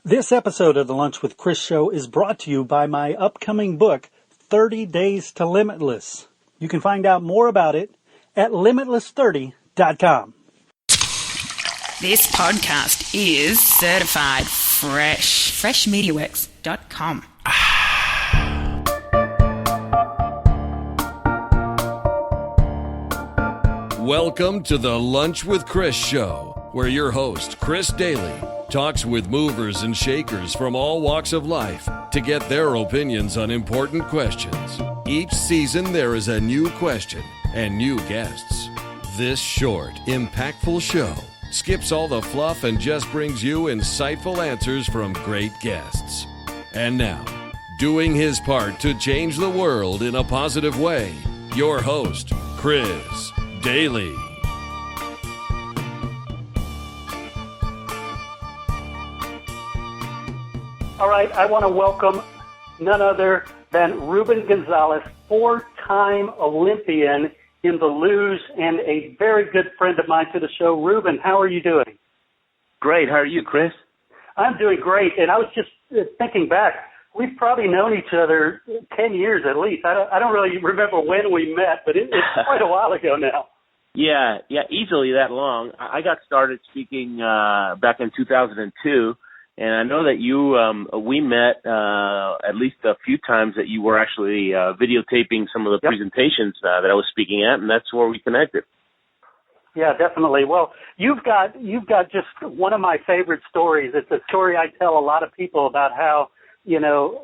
This episode of the Lunch with Chris show is brought to you by my upcoming book, 30 Days to Limitless. You can find out more about it at limitless30.com. This podcast is certified fresh. Freshmediaworks.com. Welcome to the Lunch with Chris show, where your host, Chris Daly, talks with movers and shakers from all walks of life to get their opinions on important questions. Each season, there is a new question and new guests. This short, impactful show skips all the fluff and just brings you insightful answers from great guests. And now, doing his part to change the world in a positive way, your host, Chris Daly. All right, I want to welcome none other than Ruben Gonzalez, four-time Olympian in the luge and a very good friend of mine to the show. Ruben, how are you doing? Great. How are you, Chris? I'm doing great, and I was just thinking back. We've probably known each other 10 years at least. I don't really remember when we met, but it's quite a while ago now. Yeah, easily that long. I got started speaking back in 2002. And I know that we met at least a few times that you were actually videotaping some of the presentations that I was speaking at, and that's where we connected. Yeah, definitely. Well, you've got just one of my favorite stories. It's a story I tell a lot of people about how you,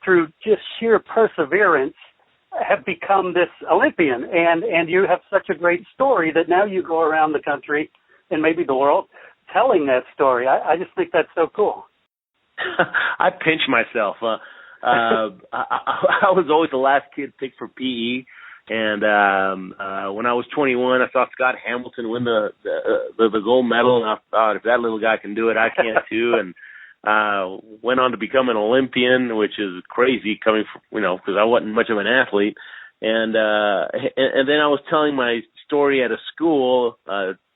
through just sheer perseverance, have become this Olympian, and you have such a great story that now you go around the country and maybe the world telling that story. I just think that's so cool. I pinch myself. I was always the last kid picked for PE, and when I was 21, I saw Scott Hamilton win the gold medal, and I thought, if that little guy can do it, I can too. And went on to become an Olympian, which is crazy coming from, because I wasn't much of an athlete. And then I was telling my story at a school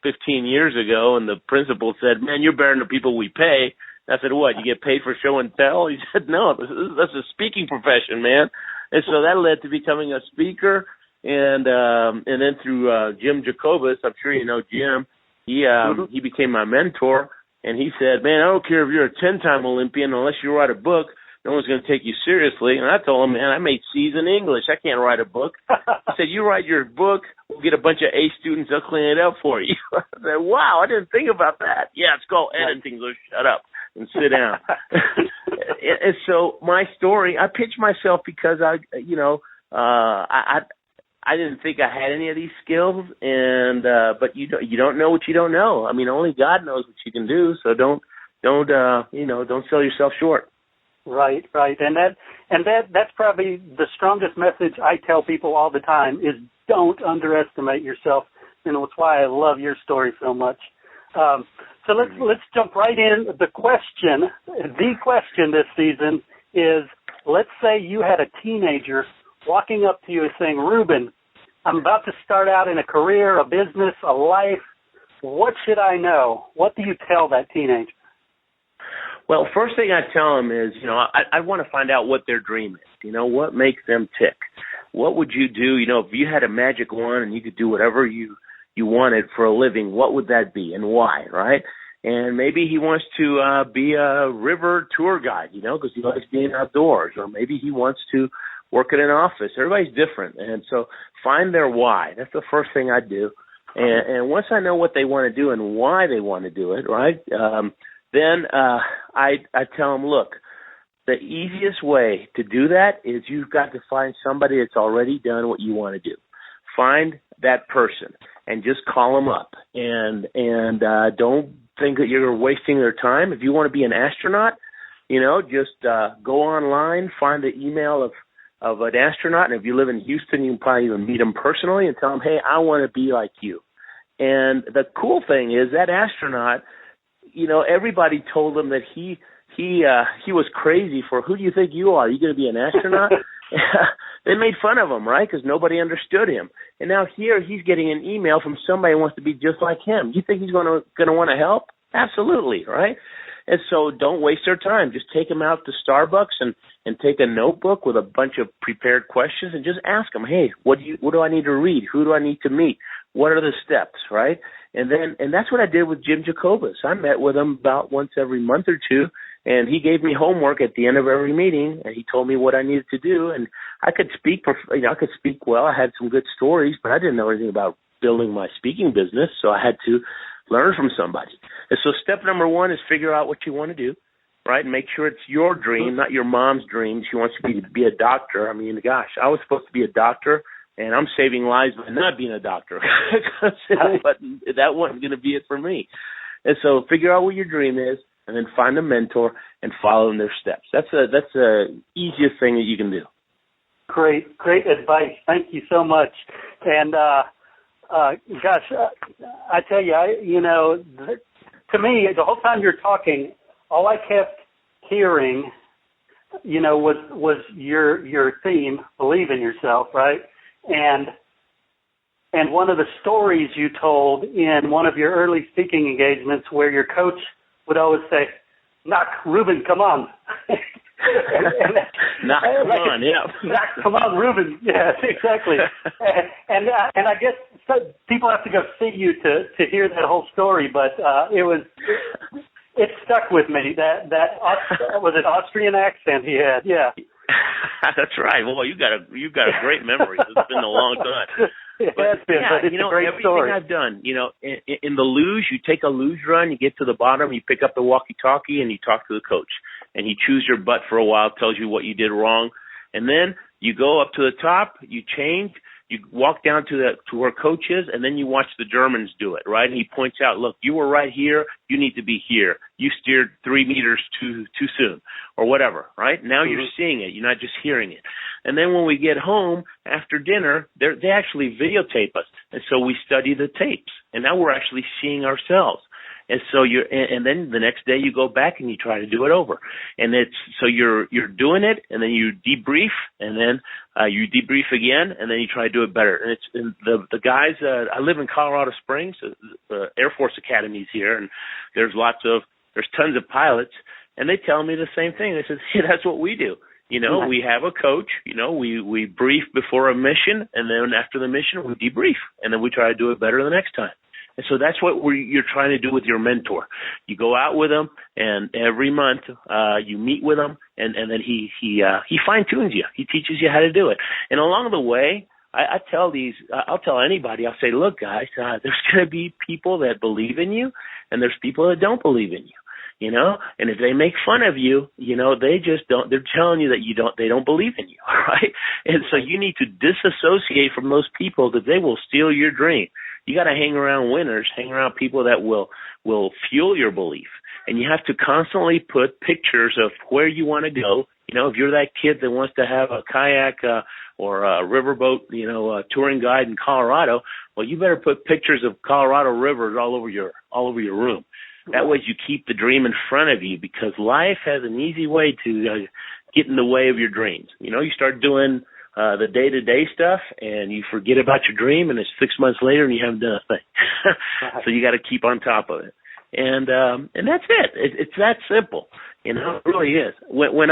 15 years ago, and the principal said, "Man, you're better than the people we pay." I said, "What, you get paid for show and tell?" He said, "No, that's a speaking profession, man." And so that led to becoming a speaker, and then through Jim Jacobus, I'm sure you know Jim, he became my mentor, and he said, "Man, I don't care if you're a 10-time Olympian, unless you write a book, no one's going to take you seriously." And I told him, "Man, I made C's in English. I can't write a book." He said, "You write your book, we'll get a bunch of A students, they'll clean it up for you." I said, "Wow, I didn't think about that." "Yeah, it's called editing, so shut up and sit down." And so my story, I pitched myself because I didn't think I had any of these skills, and but you don't know what you don't know. I mean, only God knows what you can do, so don't sell yourself short. Right, and that's probably the strongest message I tell people all the time is don't underestimate yourself. It's why I love your story so much. So let's jump right in. The question this season is: let's say you had a teenager walking up to you and saying, "Ruben, I'm about to start out in a career, a business, a life. What should I know?" What do you tell that teenager? Well, first thing I tell them is, I want to find out what their dream is. What makes them tick? What would you do? If you had a magic wand and you could do whatever you wanted for a living, what would that be and why, right? And maybe he wants to be a river tour guide, because he likes being outdoors. Or maybe he wants to work in an office. Everybody's different. And so find their why. That's the first thing I do. And once I know what they want to do and why they want to do it, right, then I tell them, look, the easiest way to do that is you've got to find somebody that's already done what you want to do. Find that person and just call them up. And don't think that you're wasting their time. If you want to be an astronaut, just go online, find the email of an astronaut. And if you live in Houston, you can probably even meet them personally and tell them, "Hey, I want to be like you." And the cool thing is that astronaut, everybody told him that he was crazy for, "Who do you think you are? Are you going to be an astronaut?" They made fun of him, right? Because nobody understood him. And now here he's getting an email from somebody who wants to be just like him. You think he's going to want to help? Absolutely, right? And so don't waste their time. Just take them out to Starbucks and take a notebook with a bunch of prepared questions and just ask them, hey, what do I need to read? Who do I need to meet? What are the steps, right? And that's what I did with Jim Jacobus. I met with him about once every month or two, and he gave me homework at the end of every meeting, and he told me what I needed to do. And I could speak well. I had some good stories, but I didn't know anything about building my speaking business, so I had to learn from somebody. And so step number one is figure out what you want to do, right? And make sure it's your dream, not your mom's dream. She wants you to be a doctor. I mean, gosh, I was supposed to be a doctor, and I'm saving lives by not being a doctor. That wasn't going to be it for me. And so figure out what your dream is, and then find a mentor and follow in their steps. That's the easiest thing that you can do. Great advice. Thank you so much. And gosh, I tell you, to me, the whole time you're talking, all I kept hearing, was your theme, believe in yourself, right? And one of the stories you told in one of your early speaking engagements where your coach would always say, knock, Ruben, come on. Knock, come on, yeah. Knock, come on, Ruben. Yes, exactly. And I guess people have to go see you to hear that whole story, but it stuck with me. That was an Austrian accent he had. Yeah. That's right. Well, you got a great memory. It's been a long time. But it's a great everything story. I've done, in the luge, you take a luge run, you get to the bottom, you pick up the walkie-talkie, and you talk to the coach. And he chews your butt for a while, tells you what you did wrong. And then you go up to the top, you change, you walk down to where coach is, and then you watch the Germans do it, right? And he points out, look, you were right here, you need to be here. You steered 3 meters too soon, or whatever, right? Now you're seeing it, you're not just hearing it. And then when we get home after dinner, they actually videotape us. And so we study the tapes. And now we're actually seeing ourselves. And so and then the next day you go back and you try to do it over. And you're doing it, and then you debrief, and then you debrief again, and then you try to do it better. And the guys, I live in Colorado Springs, the Air Force Academy's here, and there's tons of pilots, and they tell me the same thing. They say, hey, that's what we do. We have a coach, we brief before a mission, and then after the mission we debrief, and then we try to do it better the next time. And so that's what you're trying to do with your mentor. You go out with them, and every month you meet with him, and then he fine-tunes you. He teaches you how to do it. And along the way, I'll tell anybody, I'll say, look, guys, there's going to be people that believe in you, and there's people that don't believe in you. And if they make fun of you, they just don't, they're telling you that they don't believe in you, right? And so you need to disassociate from those people that they will steal your dream. You got to hang around winners, hang around people that will fuel your belief. And you have to constantly put pictures of where you want to go. If you're that kid that wants to have a kayak or a riverboat, a touring guide in Colorado, well, you better put pictures of Colorado rivers all over your room. That way you keep the dream in front of you, because life has an easy way to get in the way of your dreams. You start doing the day-to-day stuff, and you forget about your dream, and it's 6 months later, and you haven't done a thing. So you got to keep on top of it. And that's it. It's that simple. It really is. When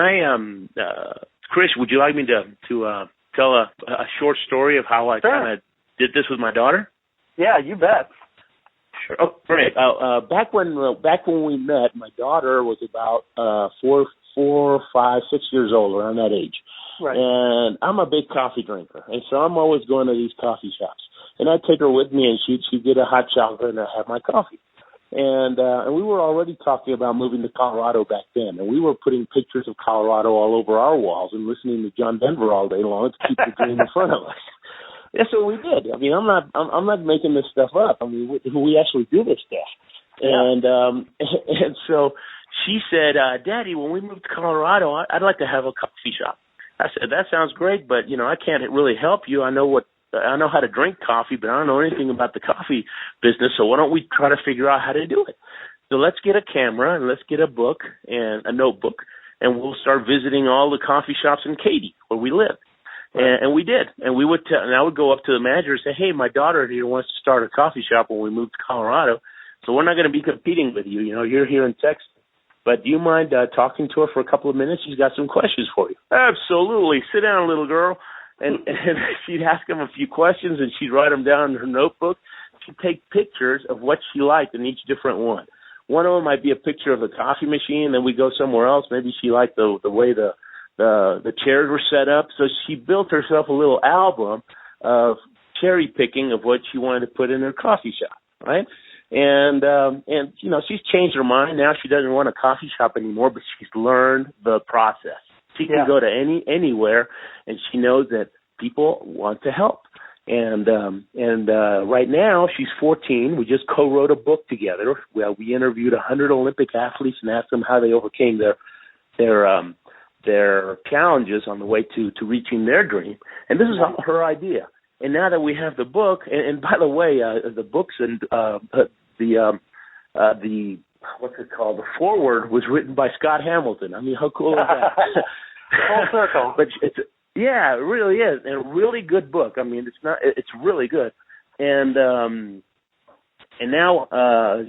Chris, would you like me to tell a short story of how I kind of did this with my daughter? Yeah, you bet. Sure. Oh, great. Back when we met, my daughter was about 4, 5, 6 years old, around that age. Right. And I'm a big coffee drinker, and so I'm always going to these coffee shops. And I'd take her with me, and she'd get a hot chocolate, and I'd have my coffee. And we were already talking about moving to Colorado back then, and we were putting pictures of Colorado all over our walls and listening to John Denver all day long to keep the dream in front of us. That's what we did. I mean, I'm not making this stuff up. I mean, we actually do this stuff. Yeah. And so she said, Daddy, when we move to Colorado, I'd like to have a coffee shop. I said, that sounds great, but I can't really help you. I know how to drink coffee, but I don't know anything about the coffee business. So why don't we try to figure out how to do it? So let's get a camera and let's get a book and a notebook, and we'll start visiting all the coffee shops in Katy where we live. And we did. And we would and I would go up to the manager and say, hey, my daughter here wants to start a coffee shop when we move to Colorado, so we're not going to be competing with you. You're here in Texas. But do you mind talking to her for a couple of minutes? She's got some questions for you. Absolutely. Sit down, little girl. And she'd ask him a few questions, and she'd write them down in her notebook. She'd take pictures of what she liked in each different one. One of them might be a picture of the coffee machine, then we go somewhere else. Maybe she liked the way the chairs were set up. So she built herself a little album of cherry picking of what she wanted to put in her coffee shop, right? And you know, she's changed her mind. Now she doesn't want a coffee shop anymore, but she's learned the process. She can go to anywhere, and she knows that people want to help. And right now she's 14. We just co-wrote a book together. We interviewed 100 Olympic athletes and asked them how they overcame their challenges on the way to reaching their dream. And this is her idea. And now that we have the book, and by the way, the books and the what's it called? The foreword was written by Scott Hamilton. I mean, how cool is that? Full circle. But yeah, it really is, and a really good book. I mean, it's really good. And now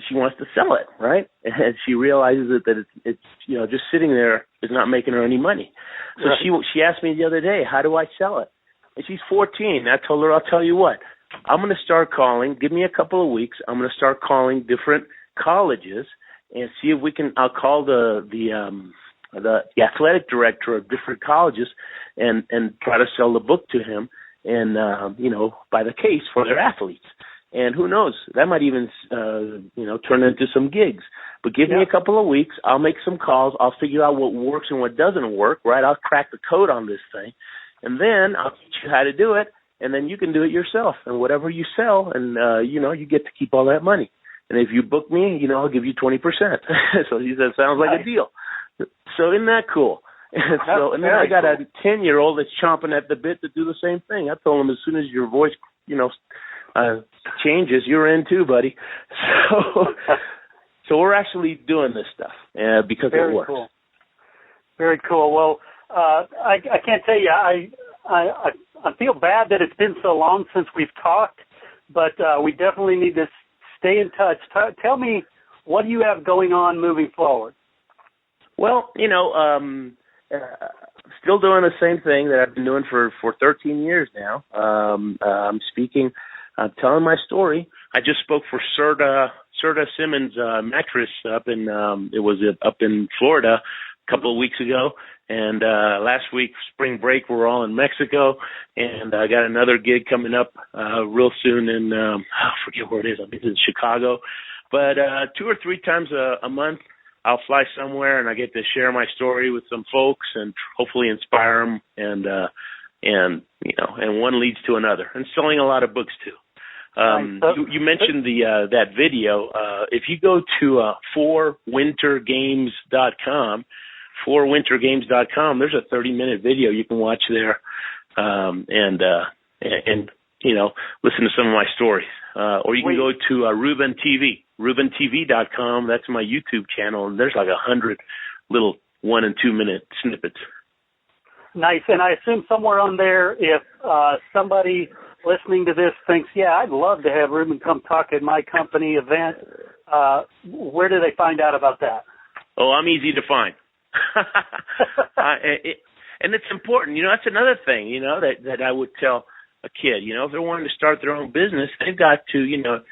she wants to sell it, right? And she realizes that it's you know, just sitting there is not making her any money. So she asked me the other day, how do I sell it? And she's 14. I told her, I'll tell you what, I'm going to start calling. Give me a couple of weeks. I'm going to start calling different colleges and see if we can. I'll call the athletic director of different colleges and try to sell the book to him and you know, by the case for their athletes. And who knows, that might even you know, turn into some gigs. But give me a couple of weeks. I'll make some calls. I'll figure out what works and what doesn't work. Right? I'll crack the code on this thing. And then I'll teach you how to do it, and then you can do it yourself. And whatever you sell, and you know, you get to keep all that money. And if you book me, you know, I'll give you 20%. So he said, sounds like a deal. So isn't that cool? And then I got a 10-year-old that's chomping at the bit to do the same thing. I told him, as soon as your voice, you know, changes, you're in too, buddy. So we're actually doing this stuff because it works. Cool. Very cool. Well, I can't tell you, I feel bad that it's been so long since we've talked, but we definitely need to stay in touch. Tell me, what do you have going on moving forward? Well, you know, still doing the same thing that I've been doing for 13 years now. I'm speaking, I'm telling my story. I just spoke for Serta Simmons Mattress up in Florida a couple of weeks ago. And last week, spring break, we're all in Mexico, and I got another gig coming up real soon in, I forget where it is. I think it's in Chicago. But 2 or 3 times a month, I'll fly somewhere, and I get to share my story with some folks and hopefully inspire them. And you know, and one leads to another. And selling a lot of books too. You mentioned that video. If you go to 4wintergames.com. 4wintergames.com. There's a 30-minute video you can watch there, and you know, listen to some of my stories. Or you can go to Ruben TV, RubenTV.com. That's my YouTube channel, and there's like 100 little 1 and 2 minute snippets. Nice, and I assume somewhere on there, if somebody listening to this thinks, yeah, I'd love to have Ruben come talk at my company event, where do they find out about that? Oh, I'm easy to find. And it's important, you know, that's another thing, you know, that I would tell a kid, you know, if they're wanting to start their own business, they've got to, you know,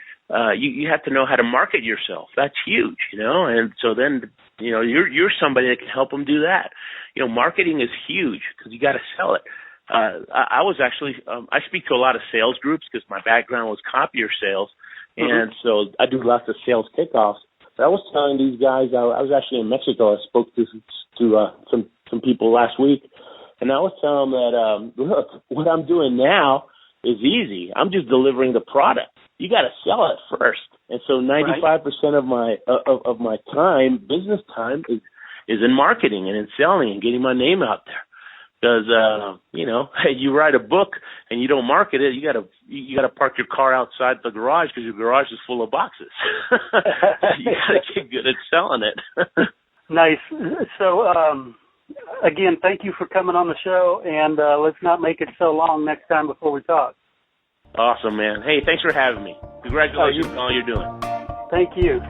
you have to know how to market yourself. That's huge, you know, and so then, you know, you're somebody that can help them do that. You know, marketing is huge because you got to sell it. I was actually, I speak to a lot of sales groups because my background was copier sales, and so I do lots of sales kickoffs. I was telling these guys, I was actually in Mexico. I spoke to some people last week, and I was telling them that, look, what I'm doing now is easy. I'm just delivering the product. You got to sell it first. And so 95% of my time, business time, is in marketing and in selling and getting my name out there. Because you know, you write a book and you don't market it, you gotta park your car outside the garage because your garage is full of boxes. You gotta get good at selling it. Nice. So again, thank you for coming on the show, and let's not make it so long next time before we talk. Awesome, man. Hey, thanks for having me. Congratulations on all you're doing. Thank you.